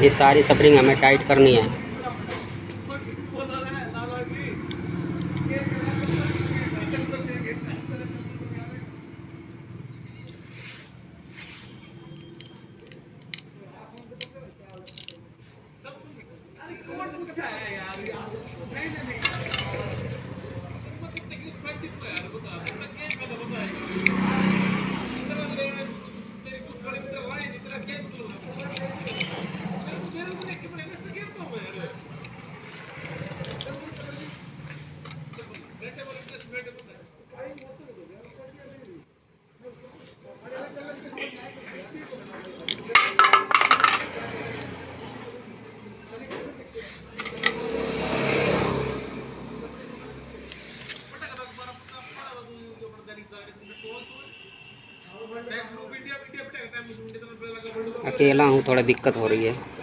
ये सारी स्प्रिंग हमें टाइट करनी है। अकेला हूँ, थोड़ा दिक्कत हो रही है।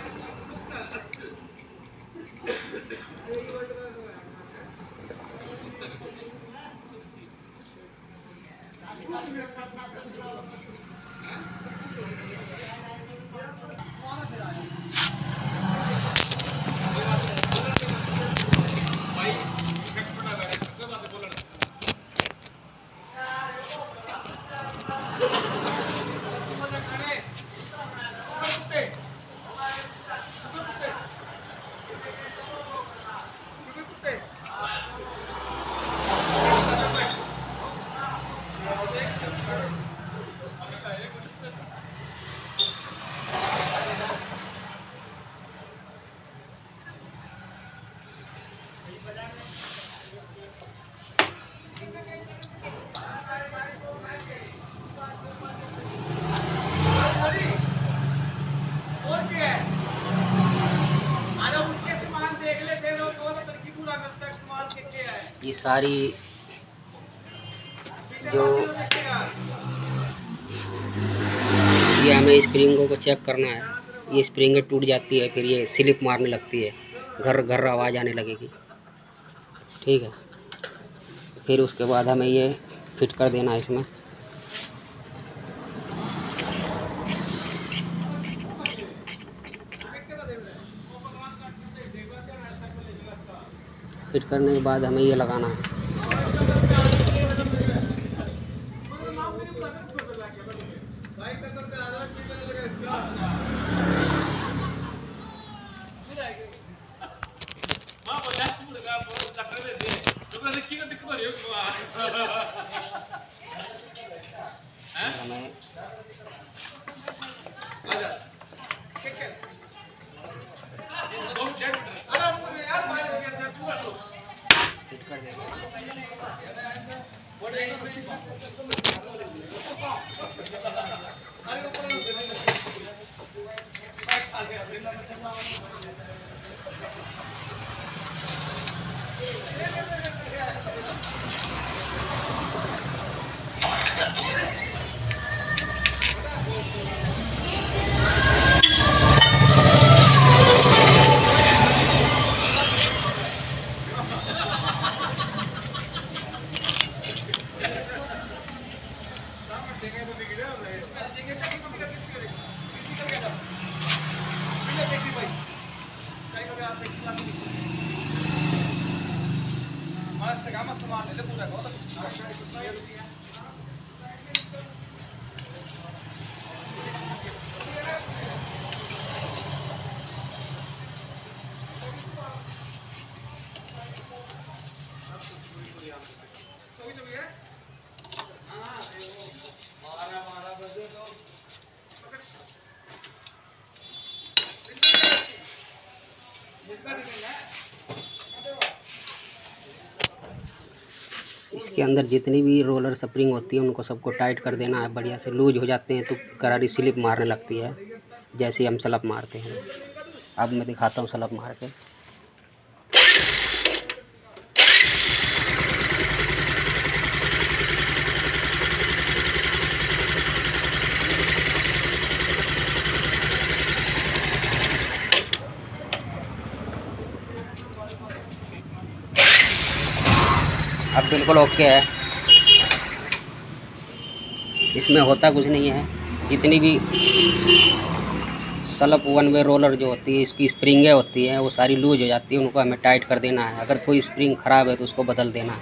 ये सारी जो ये हमें स्प्रिंगों को चेक करना है। ये स्प्रिंग टूट जाती है, फिर ये स्लिप मारने लगती है, घर घर आवाज़ आने लगेगी। ठीक है, फिर उसके बाद हमें ये फिट कर देना है इसमें। फिट करने के बाद हमें ये लगाना है। हमें फिट कर देना। इसके अंदर जितनी भी रोलर स्प्रिंग होती है उनको सबको टाइट कर देना है। बढ़िया से लूज हो जाते हैं तो करारी स्लिप मारने लगती है, जैसे हम स्लप मारते हैं। अब मैं दिखाता हूँ स्लप मार के। अब बिल्कुल ओके है, इसमें होता कुछ नहीं है। जितनी भी सलप वन वे रोलर जो होती है, इसकी स्प्रिंगें होती हैं वो सारी लूज हो जाती है, उनको हमें टाइट कर देना है। अगर कोई स्प्रिंग ख़राब है तो उसको बदल देना है।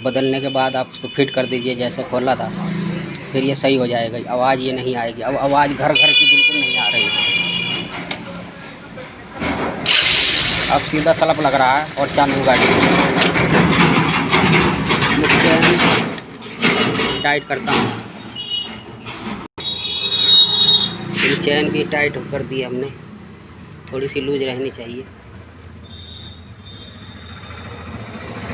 बदलने के बाद आप उसको फिट कर दीजिए जैसे खोला था, फिर ये सही हो जाएगा। आवाज़ ये नहीं आएगी। अब आवाज़ घर घर की बिल्कुल नहीं आ रही। अब सीधा सलप लग रहा है और चालू गाड़ी। ये चैन टाइट करता हूँ। चैन भी टाइट कर दी हमने, थोड़ी सी लूज रहनी चाहिए।